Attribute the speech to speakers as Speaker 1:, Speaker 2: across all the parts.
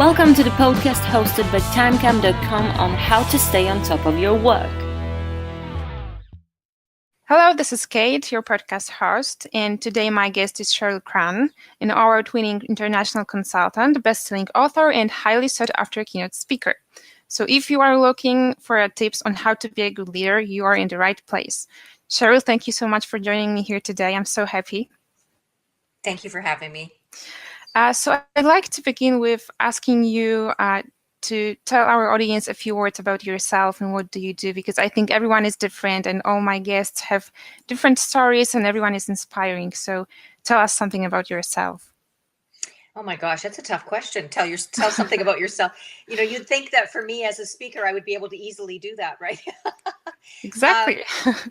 Speaker 1: Welcome to the podcast hosted by timecam.com on how to stay on top of your work.
Speaker 2: Hello, this is Kate, your podcast host, and today my guest is Cheryl Cran, an award-winning international consultant, best-selling author, and highly sought-after keynote speaker. So if you are looking for tips on how to be a good leader, you are in the right place. Cheryl, thank you so much for joining me here today. I'm so happy.
Speaker 3: Thank you for having me.
Speaker 2: So I'd like to begin with asking you to tell our audience a few words about yourself and what do you do, because I think everyone is different and all my guests have different stories and everyone is inspiring. So tell us something about yourself.
Speaker 3: Oh my gosh, that's a tough question. Tell something about yourself. You know, you'd think that for me as a speaker, I would be able to easily do that, right?
Speaker 2: Exactly.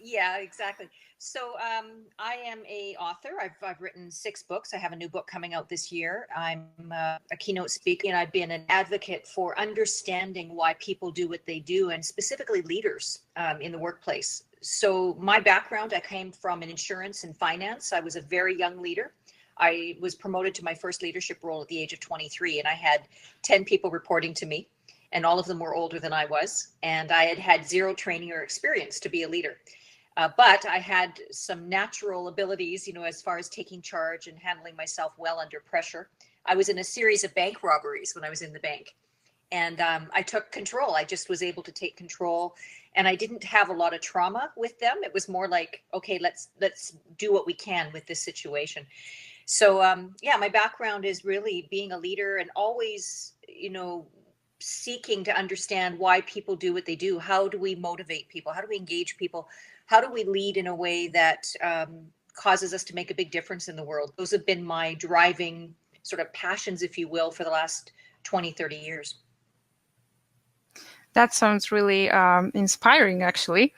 Speaker 3: Yeah, exactly. So I am an author. I've written 6 books. I have a new book coming out this year. I'm a keynote speaker, and I've been an advocate for understanding why people do what they do, and specifically leaders in the workplace. So my background, I came from an insurance and finance. I was a very young leader. I was promoted to my first leadership role at the age of 23, and I had 10 people reporting to me, and all of them were older than I was, and I had had 0 training or experience to be a leader. But I had some natural abilities, you know, as far as taking charge and handling myself well under pressure. I was in a series of bank robberies when I was in the bank, and I took control. I just was able to take control, and I didn't have a lot of trauma with them. It was more like, okay, let's do what we can with this situation. So yeah, my background is really being a leader and always, you know, seeking to understand why people do what they do. How do we motivate people? How do we engage people? How do we lead in a way that causes us to make a big difference in the world? Those have been my driving sort of passions, if you will, for the last 20, 30 years.
Speaker 2: That sounds really inspiring, actually.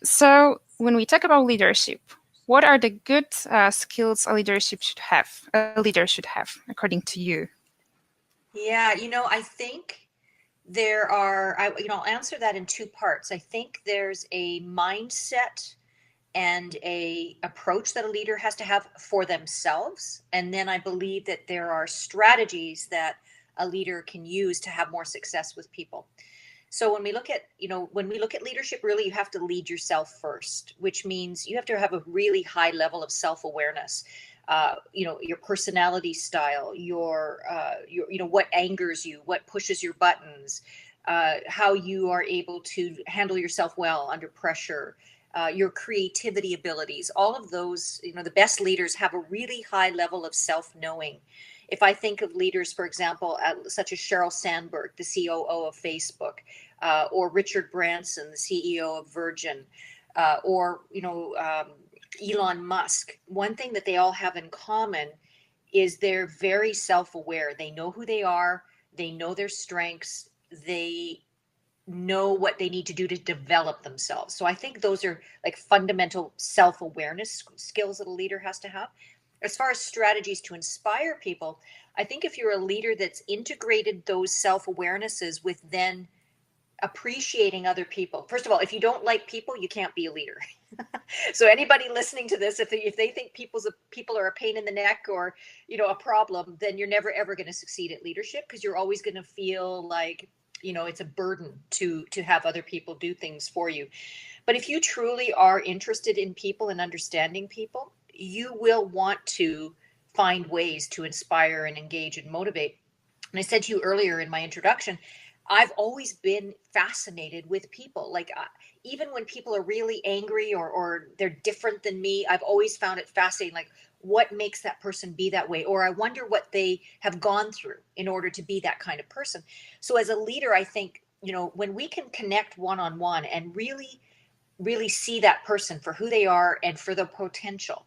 Speaker 2: So when we talk about leadership, what are the good skills a leader should have, according to you?
Speaker 3: Yeah, you know, I think there are, I'll answer that in 2 parts. I think there's a mindset and a approach that a leader has to have for themselves. And then I believe that there are strategies that a leader can use to have more success with people. So when we look at, leadership, really, you have to lead yourself first, which means you have to have a really high level of self-awareness. Your personality style, your what angers you, what pushes your buttons, how you are able to handle yourself well under pressure, your creativity abilities, all of those, the best leaders have a really high level of self-knowing. If I think of leaders, for example, such as Sheryl Sandberg, the COO of Facebook, or Richard Branson, the CEO of Virgin, or Elon Musk, one thing that they all have in common is they're very self-aware. They know who they are. They know their strengths. They know what they need to do to develop themselves. So I think those are like fundamental self-awareness skills that a leader has to have. As far as strategies to inspire people, I think if you're a leader that's integrated those self-awarenesses with then appreciating other people. First of all, if you don't like people, you can't be a leader. So anybody listening to this, if they think people are a pain in the neck or, a problem, then you're never ever going to succeed at leadership, because you're always going to feel like, it's a burden to have other people do things for you. But if you truly are interested in people and understanding people, you will want to find ways to inspire and engage and motivate. And I said to you earlier in my introduction, I've always been fascinated with people. Like even when people are really angry or they're different than me, I've always found it fascinating. Like, what makes that person be that way? Or I wonder what they have gone through in order to be that kind of person. So as a leader, I think, when we can connect one-on-one and really, really see that person for who they are and for the potential,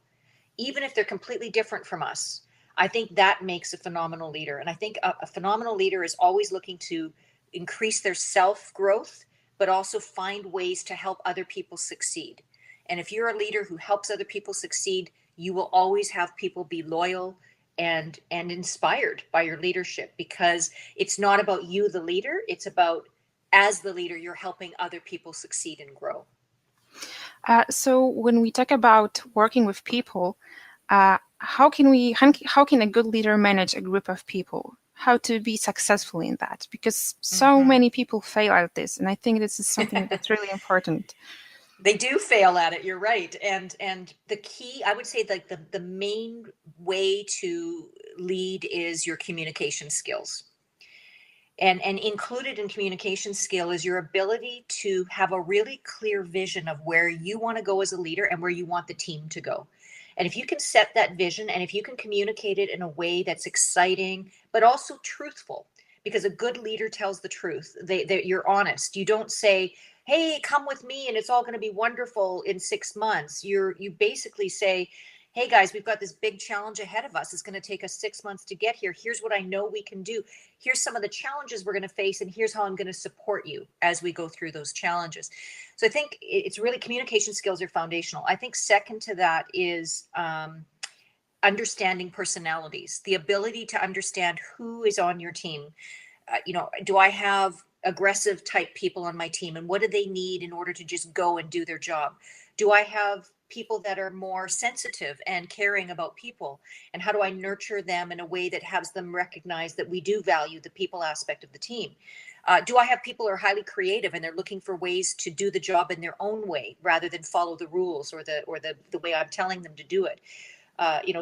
Speaker 3: even if they're completely different from us, I think that makes a phenomenal leader. And I think a phenomenal leader is always looking to increase their self-growth, but also find ways to help other people succeed. And if you're a leader who helps other people succeed, you will always have people be loyal and inspired by your leadership, because it's not about you, the leader. It's about, as the leader, you're helping other people succeed and grow.
Speaker 2: So when we talk about working with people, how can a good leader manage a group of people? how to be successful in that, because so many people fail at this, and I think this is something that's really important.
Speaker 3: They do fail at it. You're right. And the key, I would say, like the main way to lead is your communication skills. And included in communication skill is your ability to have a really clear vision of where you want to go as a leader and where you want the team to go. And if you can set that vision and if you can communicate it in a way that's exciting, but also truthful, because a good leader tells the truth. You're honest. You don't say, hey, come with me and it's all going to be wonderful in 6 months. You basically say, hey guys, we've got this big challenge ahead of us. It's going to take us 6 months to get here. Here's what I know we can do. Here's some of the challenges we're going to face, and here's how I'm going to support you as we go through those challenges. So I think it's really communication skills are foundational. I think second to that is understanding personalities, the ability to understand who is on your team. Do I have aggressive type people on my team, and what do they need in order to just go and do their job? Do I have people that are more sensitive and caring about people, and how do I nurture them in a way that has them recognize that we do value the people aspect of the team? Do I have people who are highly creative and they're looking for ways to do the job in their own way rather than follow the rules or the way I'm telling them to do it?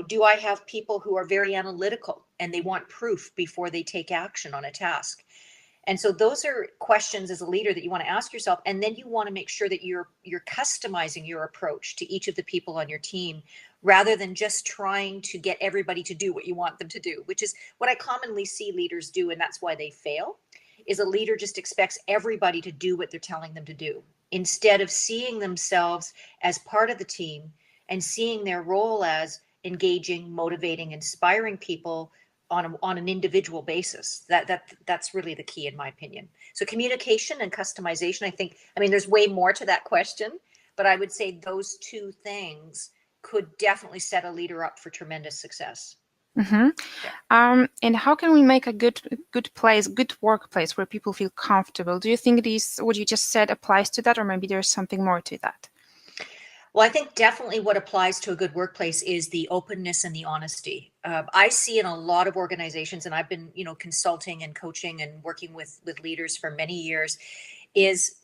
Speaker 3: Do I have people who are very analytical and they want proof before they take action on a task? And so those are questions as a leader that you want to ask yourself. And then you want to make sure that you're customizing your approach to each of the people on your team, rather than just trying to get everybody to do what you want them to do, which is what I commonly see leaders do. And that's why they fail, is a leader just expects everybody to do what they're telling them to do, instead of seeing themselves as part of the team and seeing their role as engaging, motivating, inspiring people on an individual basis. That's really the key, in my opinion. So communication and customization, I mean, there's way more to that question, but I would say those two things could definitely set a leader up for tremendous success.
Speaker 2: Mm-hmm. Yeah. And how can we make a good workplace where people feel comfortable? Do you think what you just said applies to that, or maybe there's something more to that?
Speaker 3: Well, I think definitely what applies to a good workplace is the openness and the honesty. I see in a lot of organizations, and I've been, consulting and coaching and working with leaders for many years, is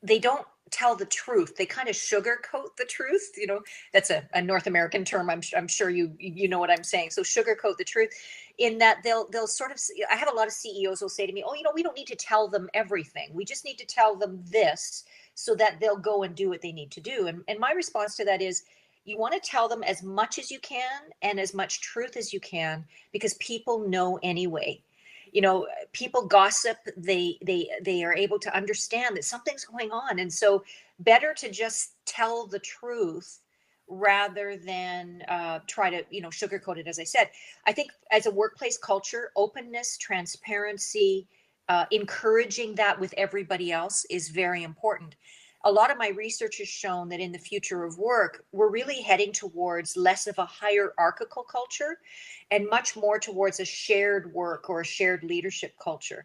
Speaker 3: they don't tell the truth. They kind of sugarcoat the truth. That's a North American term. I'm sure you know what I'm saying. So sugarcoat the truth, in that they'll sort of. I have a lot of CEOs who'll say to me, "Oh, we don't need to tell them everything. We just need to tell them this, so that they'll go and do what they need to do." And my response to that is, you want to tell them as much as you can and as much truth as you can, because people know anyway. People gossip. They are able to understand that something's going on, and so better to just tell the truth rather than try to sugarcoat it. As I said, I think as a workplace culture, openness, transparency, encouraging that with everybody else is very important. A lot of my research has shown that in the future of work, we're really heading towards less of a hierarchical culture and much more towards a shared work or a shared leadership culture.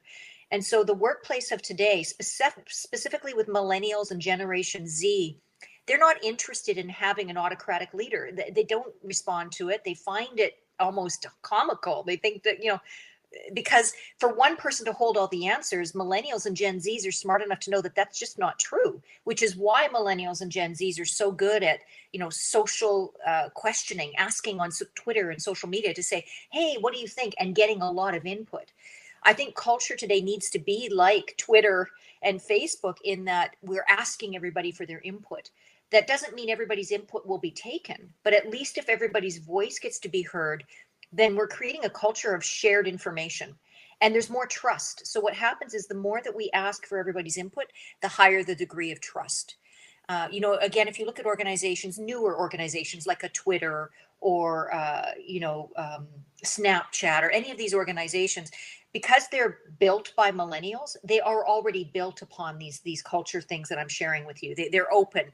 Speaker 3: And so the workplace of today, specifically with millennials and Generation Z, they're not interested in having an autocratic leader. They don't respond to it. They find it almost comical. They think that, because for one person to hold all the answers, millennials and Gen Zs are smart enough to know that that's just not true, which is why millennials and Gen Zs are so good at, social questioning, asking on Twitter and social media to say, hey, what do you think? And getting a lot of input. I think culture today needs to be like Twitter and Facebook, in that we're asking everybody for their input. That doesn't mean everybody's input will be taken, but at least if everybody's voice gets to be heard, then we're creating a culture of shared information, and there's more trust. So what happens is, the more that we ask for everybody's input, the higher the degree of trust. Again, if you look at organizations, newer organizations like a Twitter or, Snapchat or any of these organizations, because they're built by millennials, they are already built upon these culture things that I'm sharing with you. They're open.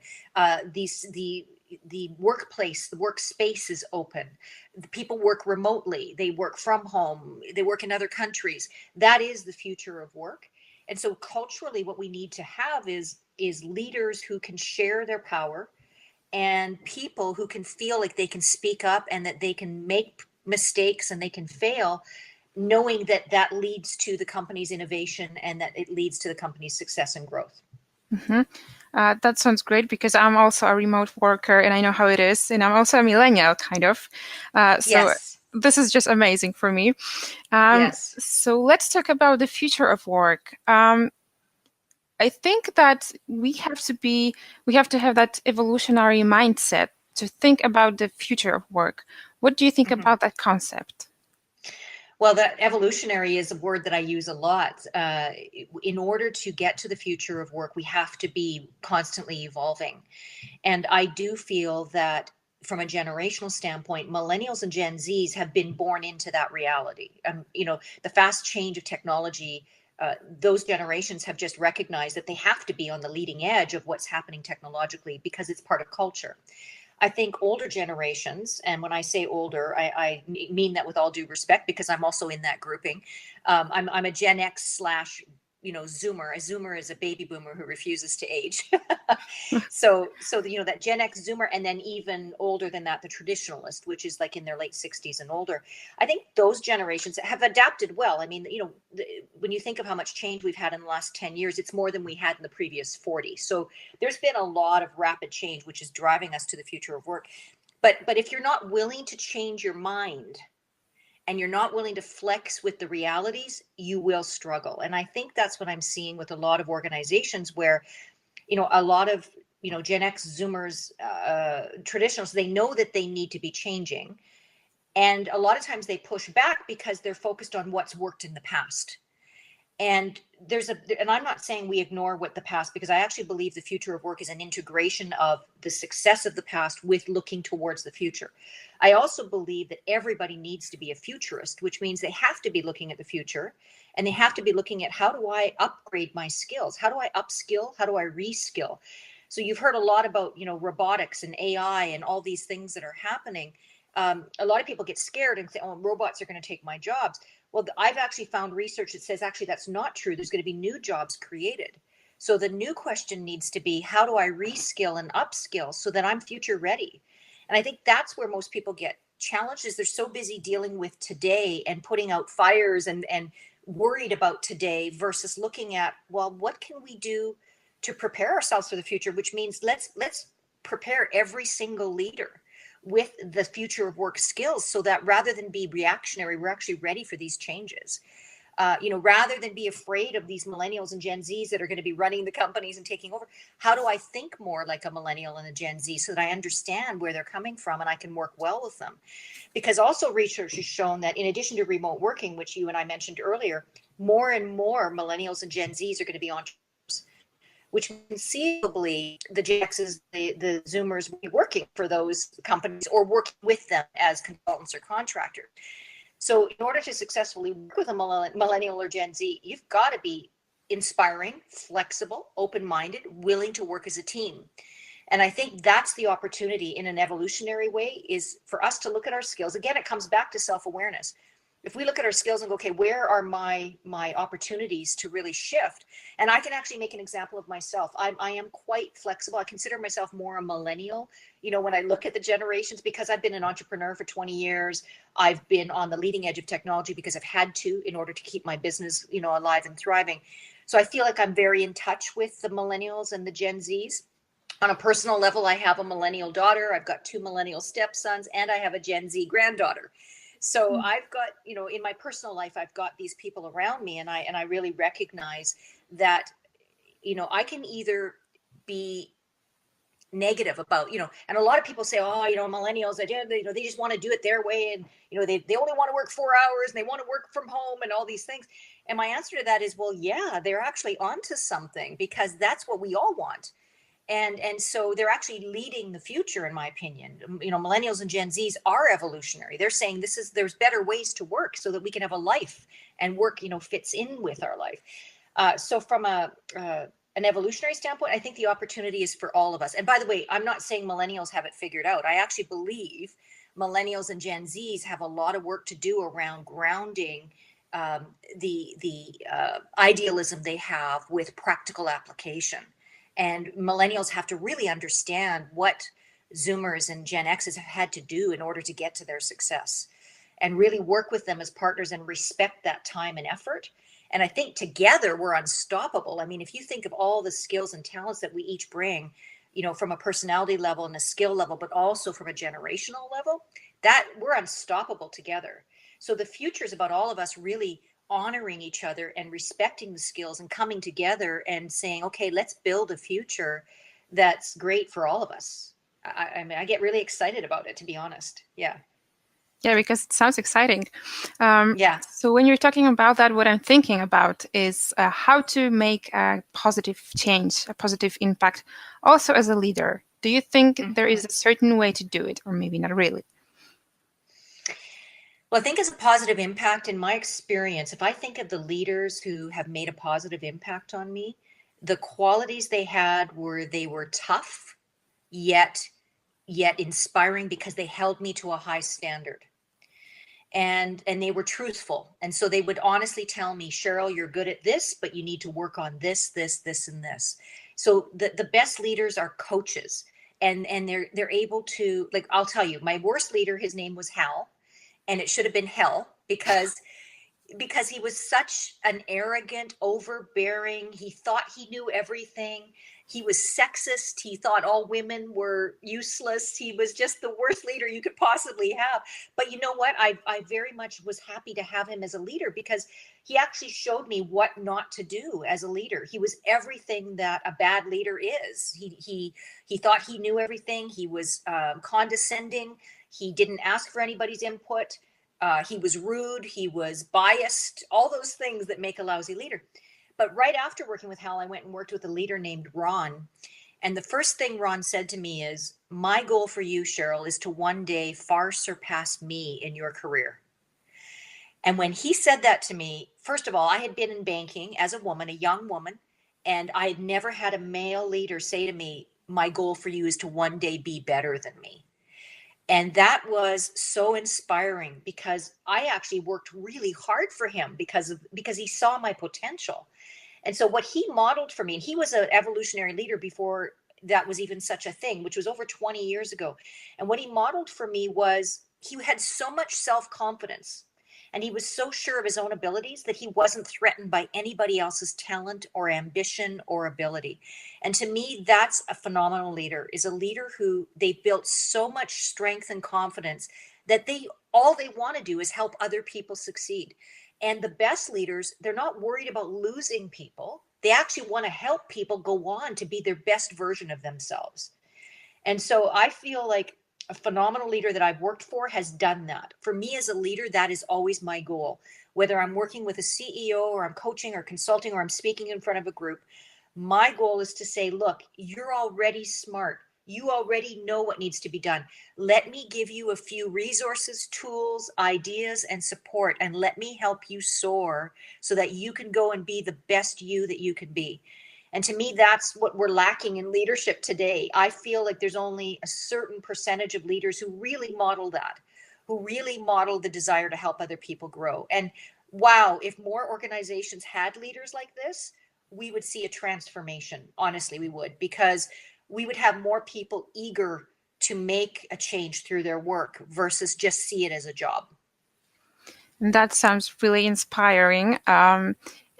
Speaker 3: The workplace, the workspace is open. The people work remotely. They work from home. They work in other countries. That is the future of work. And so culturally, what we need to have is leaders who can share their power, and people who can feel like they can speak up and that they can make mistakes and they can fail, knowing that that leads to the company's innovation and that it leads to the company's success and growth.
Speaker 2: Mm-hmm. That sounds great because I'm also a remote worker and I know how it is. And I'm also a millennial, kind of. So
Speaker 3: Yes.
Speaker 2: this is just amazing for me.
Speaker 3: Yes.
Speaker 2: So let's talk about the future of work. I think that we have to have that evolutionary mindset to think about the future of work. What do you think
Speaker 3: Mm-hmm.
Speaker 2: about that concept?
Speaker 3: Well, that evolutionary is a word that I use a lot. In order to get to the future of work, we have to be constantly evolving. And I do feel that from a generational standpoint, millennials and Gen Zs have been born into that reality. The fast change of technology, those generations have just recognized that they have to be on the leading edge of what's happening technologically because it's part of culture. I think older generations, and when I say older, I mean that with all due respect because I'm also in that grouping. I'm a Gen X slash Zoomer. A Zoomer is a baby boomer who refuses to age. So that Gen X Zoomer, and then even older than that, the traditionalist, which is like in their late 60s and older. I think those generations have adapted well. I mean, when you think of how much change we've had in the last 10 years, it's more than we had in the previous 40. So there's been a lot of rapid change, which is driving us to the future of work. But if you're not willing to change your mind and you're not willing to flex with the realities, you will struggle. And I think that's what I'm seeing with a lot of organizations where, a lot of, Gen X Zoomers, traditionals, they know that they need to be changing. And a lot of times they push back because they're focused on what's worked in the past. And I'm not saying we ignore what the past, because I actually believe the future of work is an integration of the success of the past with looking towards the future. I also believe that everybody needs to be a futurist, which means they have to be looking at the future and they have to be looking at, how do I upgrade my skills? How do I upskill? How do I reskill? So you've heard a lot about, robotics and AI and all these things that are happening. A lot of people get scared and say, oh, robots are going to take my jobs. Well, I've actually found research that says actually that's not true. There's going to be new jobs created. So the new question needs to be, how do I reskill and upskill so that I'm future ready? And I think that's where most people get challenged, is they're so busy dealing with today and putting out fires and worried about today versus looking at, well, what can we do to prepare ourselves for the future, which means let's prepare every single leader with the future of work skills so that rather than be reactionary, we're actually ready for these changes. Rather than be afraid of these millennials and Gen Zs that are going to be running the companies and taking over, how do I think more like a millennial and a Gen Z so that I understand where they're coming from and I can work well with them? Because also research has shown that in addition to remote working, which you and I mentioned earlier, more and more millennials and Gen Zs are going to be entrepreneurs, which conceivably the Gen X's, the Zoomers will be working for those companies or working with them as consultants or contractors. So in order to successfully work with a millennial or Gen Z, you've got to be inspiring, flexible, open-minded, willing to work as a team. And I think that's the opportunity in an evolutionary way, is for us to look at our skills. Again, it comes back to self-awareness. If we look at our skills and go, okay, where are my opportunities to really shift? And I can actually make an example of myself. I am quite flexible. I consider myself more a millennial, when I look at the generations, because I've been an entrepreneur for 20 years. I've been on the leading edge of technology because I've had to, in order to keep my business, alive and thriving. So I feel like I'm very in touch with the millennials and the Gen Zs. On a personal level, I have a millennial daughter. I've got 2 millennial stepsons, and I have a Gen Z granddaughter. So I've got, in my personal life, I've got these people around me, and I really recognize that, I can either be negative about, and a lot of people say, oh, millennials, they just want to do it their way. And, they only want to work 4 hours and they want to work from home and all these things. And my answer to that is, well, yeah, they're actually onto something, because that's what we all want. And so they're actually leading the future, in my opinion. Millennials and Gen Zs are evolutionary. They're saying there's better ways to work so that we can have a life, and work, fits in with our life. So from an evolutionary standpoint, I think the opportunity is for all of us. And by the way, I'm not saying millennials have it figured out. I actually believe millennials and Gen Zs have a lot of work to do around grounding the idealism they have with practical application. And millennials have to really understand what Zoomers and Gen X's have had to do in order to get to their success. and really work with them as partners and respect that time and effort. And I think together we're unstoppable. I mean, if you think of all the skills and talents that we each bring, from a personality level and a skill level, but also from a generational level, that we're unstoppable together. So the future is about all of us really honoring each other and respecting the skills and coming together and saying, okay, let's build a future that's great for all of us. I mean, I get really excited about it, to be honest. Yeah.
Speaker 2: Yeah, because it sounds exciting.
Speaker 3: Yeah.
Speaker 2: So when you're talking about that, what I'm thinking about is how to make a positive change, a positive impact, also as a leader. Do you think there is a certain way to do it, or maybe not really?
Speaker 3: Well, I think as a positive impact, in my experience, if I think of the leaders who have made a positive impact on me, the qualities they had were they were tough, yet inspiring because they held me to a high standard. And they were truthful. And so they would honestly tell me, Cheryl, you're good at this, but you need to work on this, and this. So the best leaders are coaches, and they're able to, like, I'll tell you, my worst leader, his name was Hal, and it should have been Hell, because he was such an arrogant, overbearing, he thought he knew everything. He was sexist. He thought all women were useless. He was just the worst leader you could possibly have. But you know what? I very much was happy to have him as a leader because he actually showed me what not to do as a leader. He was everything that a bad leader is. He thought he knew everything. He was condescending. He didn't ask for anybody's input. He was rude, he was biased, all those things that make a lousy leader. But right after working with Hal, I went and worked with a leader named Ron. And the first thing Ron said to me is, my goal for you, Cheryl, is to one day far surpass me in your career. And when he said that to me, first of all, I had been in banking as a woman, a young woman, and I had never had a male leader say to me, my goal for you is to one day be better than me. And that was so inspiring because I actually worked really hard for him because he saw my potential. And so what he modeled for me, and he was an evolutionary leader before that was even such a thing, which was over 20 years ago. And what he modeled for me was he had so much self-confidence and he was so sure of his own abilities that he wasn't threatened by anybody else's talent or ambition or ability. And to me, that's a phenomenal leader, is a leader who they built so much strength and confidence that all they want to do is help other people succeed. And the best leaders, they're not worried about losing people. They actually want to help people go on to be their best version of themselves. And so I feel like a phenomenal leader that I've worked for has done that. For me as a leader, that is always my goal. Whether I'm working with a CEO or I'm coaching or consulting or I'm speaking in front of a group, my goal is to say, look, you're already smart. You already know what needs to be done. Let me give you a few resources, tools, ideas, and support, and let me help you soar so that you can go and be the best you that you can be. And to me, that's what we're lacking in leadership today. I feel like there's only a certain percentage of leaders who really model that, who really model the desire to help other people grow. And wow, if more organizations had leaders like this, we would see a transformation. Honestly, we would, because we would have more people eager to make a change through their work versus just see it as a job.
Speaker 2: That sounds really inspiring.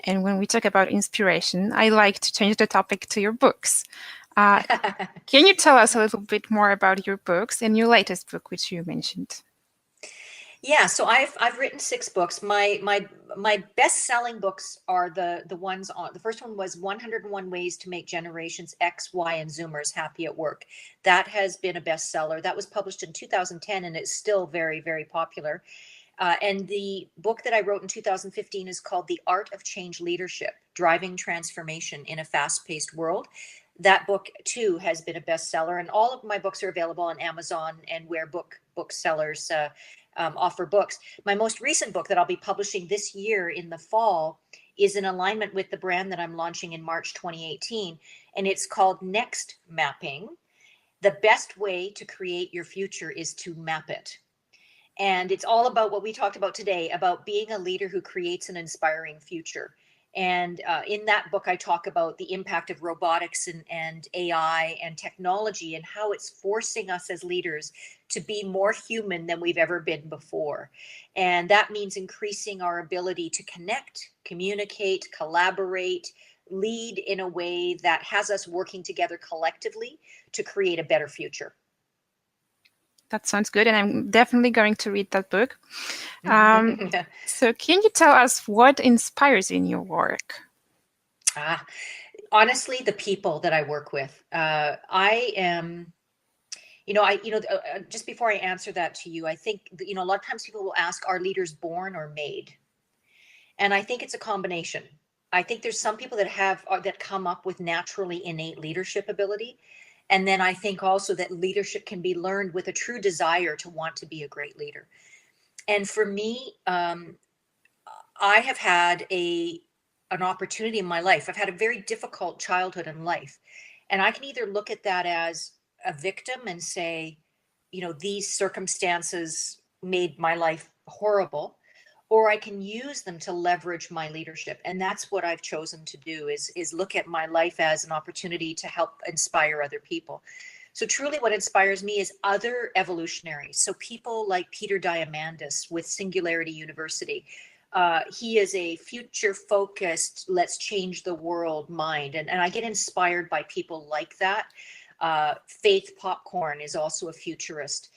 Speaker 2: And when we talk about inspiration, I like to change the topic to your books. Can you tell us a little bit more about your books and your latest book, which you mentioned?
Speaker 3: Yeah, so I've written 6 books. My best-selling books are the ones on. The first one was 101 Ways to Make Generations X, Y, and Zoomers Happy at Work. That has been a bestseller. That was published in 2010, and it's still very, very popular. And the book that I wrote in 2015 is called The Art of Change Leadership: Driving Transformation in a Fast-Paced World. That book, too, has been a bestseller. And all of my books are available on Amazon and where booksellers offer books. My most recent book that I'll be publishing this year in the fall is in alignment with the brand that I'm launching in March 2018. And it's called Next Mapping. The best way to create your future is to map it. And it's all about what we talked about today, about being a leader who creates an inspiring future. And in that book, I talk about the impact of robotics and AI and technology and how it's forcing us as leaders to be more human than we've ever been before. And that means increasing our ability to connect, communicate, collaborate, lead in a way that has us working together collectively to create a better future.
Speaker 2: That sounds good, and I'm definitely going to read that book. So can you tell us what inspires you in your work?
Speaker 3: Honestly, the people that I work with. I am, just before I answer that to you, I think, a lot of times people will ask, are leaders born or made? And I think it's a combination. I think there's some people that come up with naturally innate leadership ability. And then I think also that leadership can be learned with a true desire to want to be a great leader. And for me, I have had an opportunity in my life. I've had a very difficult childhood in life. And I can either look at that as a victim and say, these circumstances made my life horrible, or I can use them to leverage my leadership. And that's what I've chosen to do is look at my life as an opportunity to help inspire other people. So truly what inspires me is other evolutionaries. So people like Peter Diamandis with Singularity University. He is a future focused, let's change the world mind. And I get inspired by people like that. Faith Popcorn is also a futurist.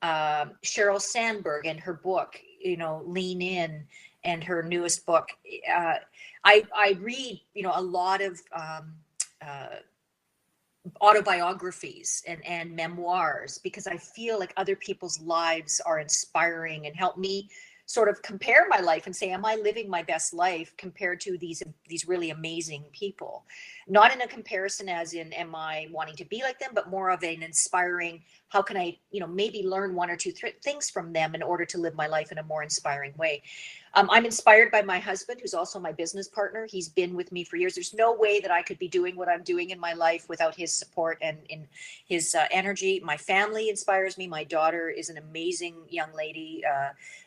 Speaker 3: Sheryl Sandberg and her book, Lean In, and her newest book. I read, a lot of autobiographies and memoirs because I feel like other people's lives are inspiring and help me sort of compare my life and say, am I living my best life compared to these really amazing people? Not in a comparison as in, am I wanting to be like them, but more of an inspiring, how can I, maybe learn one or two things from them in order to live my life in a more inspiring way. I'm inspired by my husband, who's also my business partner. He's been with me for years. There's no way that I could be doing what I'm doing in my life without his support and in his energy. My family inspires me. My daughter is an amazing young lady,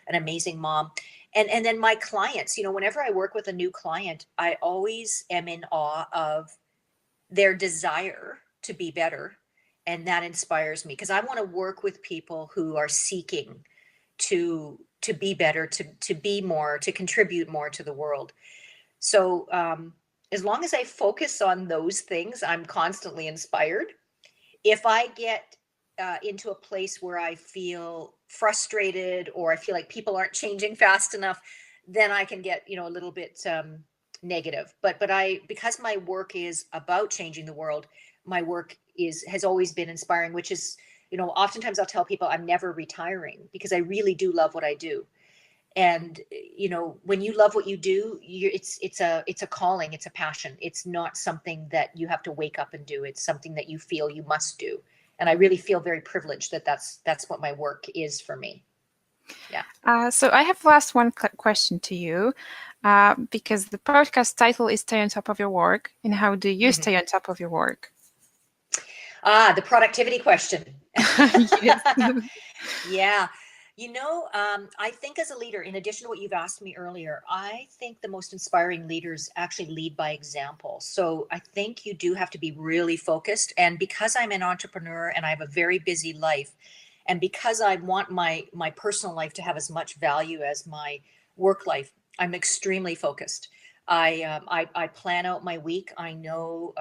Speaker 3: an amazing mom. And then my clients, whenever I work with a new client, I always am in awe of their desire to be better. And that inspires me because I want to work with people who are seeking to be better, to be more, to contribute more to the world. So as long as I focus on those things, I'm constantly inspired. If I get into a place where I feel frustrated or I feel like people aren't changing fast enough, then I can get, a little bit negative. But because my work is about changing the world, my work has always been inspiring, which is, oftentimes I'll tell people I'm never retiring because I really do love what I do. And, when you love what you do, it's a calling, it's a passion. It's not something that you have to wake up and do. It's something that you feel you must do. And I really feel very privileged that that's what my work is for me. Yeah.
Speaker 2: So I have last one question to you, because the podcast title is Stay on Top of Your Work. And how do you stay on top of your work?
Speaker 3: The productivity question. Yeah. I think as a leader, in addition to what you've asked me earlier, I think the most inspiring leaders actually lead by example. So I think you do have to be really focused. And because I'm an entrepreneur and I have a very busy life, and because I want my personal life to have as much value as my work life, I'm extremely focused. I plan out my week. I know,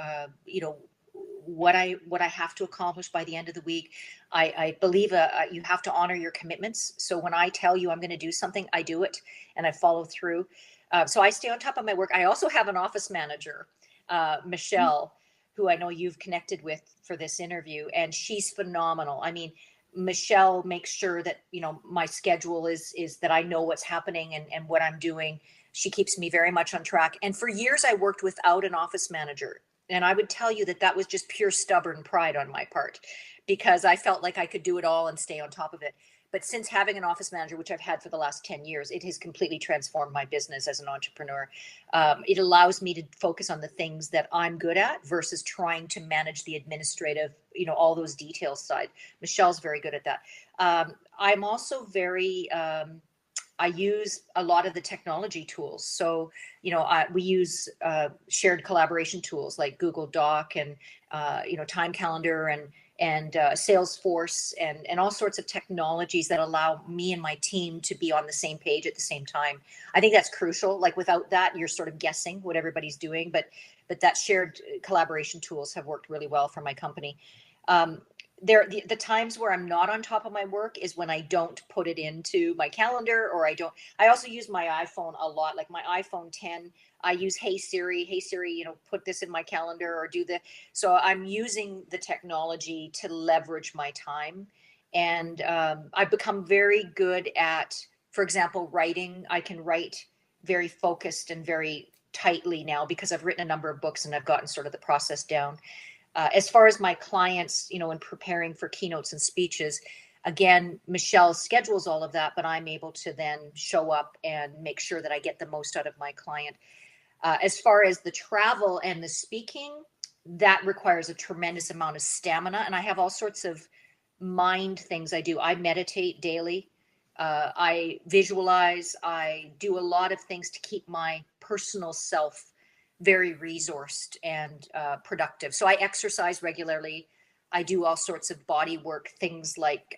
Speaker 3: what I have to accomplish by the end of the week. I believe you have to honor your commitments. So when I tell you I'm going to do something, I do it and I follow through. So I stay on top of my work. I also have an office manager, Michelle, who I know you've connected with for this interview, and she's phenomenal. I mean, Michelle makes sure that, my schedule is that I know what's happening and what I'm doing. She keeps me very much on track. And for years I worked without an office manager. And I would tell you that was just pure stubborn pride on my part because I felt like I could do it all and stay on top of it. But since having an office manager, which I've had for the last 10 years, it has completely transformed my business as an entrepreneur. It allows me to focus on the things that I'm good at versus trying to manage the administrative, all those details side. Michelle's very good at that. I'm also very I use a lot of the technology tools. So, we use shared collaboration tools like Google Doc and, Time Calendar and Salesforce and all sorts of technologies that allow me and my team to be on the same page at the same time. I think that's crucial. Like without that, you're sort of guessing what everybody's doing, but that shared collaboration tools have worked really well for my company. The times where I'm not on top of my work is when I don't put it into my calendar, or I also use my iPhone a lot, like my iPhone 10. I use Hey Siri, put this in my calendar or so I'm using the technology to leverage my time. And I've become very good at, for example, writing. I can write very focused and very tightly now because I've written a number of books and I've gotten sort of the process down. As far as my clients, in preparing for keynotes and speeches, again, Michelle schedules all of that, but I'm able to then show up and make sure that I get the most out of my client. As far as the travel and the speaking, that requires a tremendous amount of stamina. And I have all sorts of mind things I do. I meditate daily. I visualize. I do a lot of things to keep my personal self very resourced and productive. So I exercise regularly. I do all sorts of body work, things like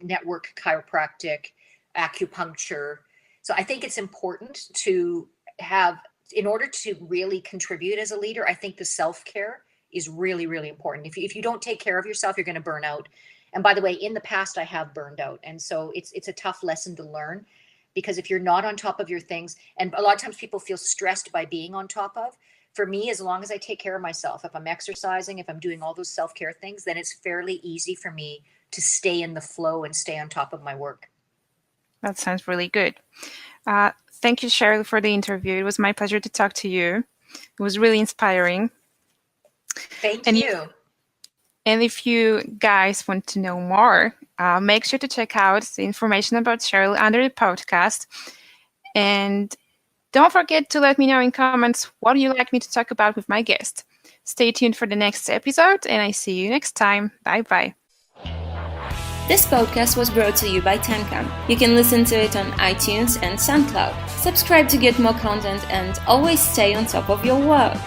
Speaker 3: network chiropractic, acupuncture. So I think it's important to have, in order to really contribute as a leader, I think the self-care is really, really important. If you don't take care of yourself, you're going to burn out. And by the way, in the past, I have burned out. And so it's a tough lesson to learn. Because if you're not on top of your things, and a lot of times people feel stressed by being on top of, for me, as long as I take care of myself, if I'm exercising, if I'm doing all those self-care things, then it's fairly easy for me to stay in the flow and stay on top of my work.
Speaker 2: That sounds really good. Thank you, Cheryl, for the interview. It was my pleasure to talk to you. It was really inspiring.
Speaker 3: Thank you.
Speaker 2: And if you guys want to know more, make sure to check out the information about Cheryl under the podcast. And don't forget to let me know in comments what you'd like me to talk about with my guest. Stay tuned for the next episode, and I see you next time. Bye-bye.
Speaker 1: This podcast was brought to you by Timecam. You can listen to it on iTunes and SoundCloud. Subscribe to get more content and always stay on top of your work.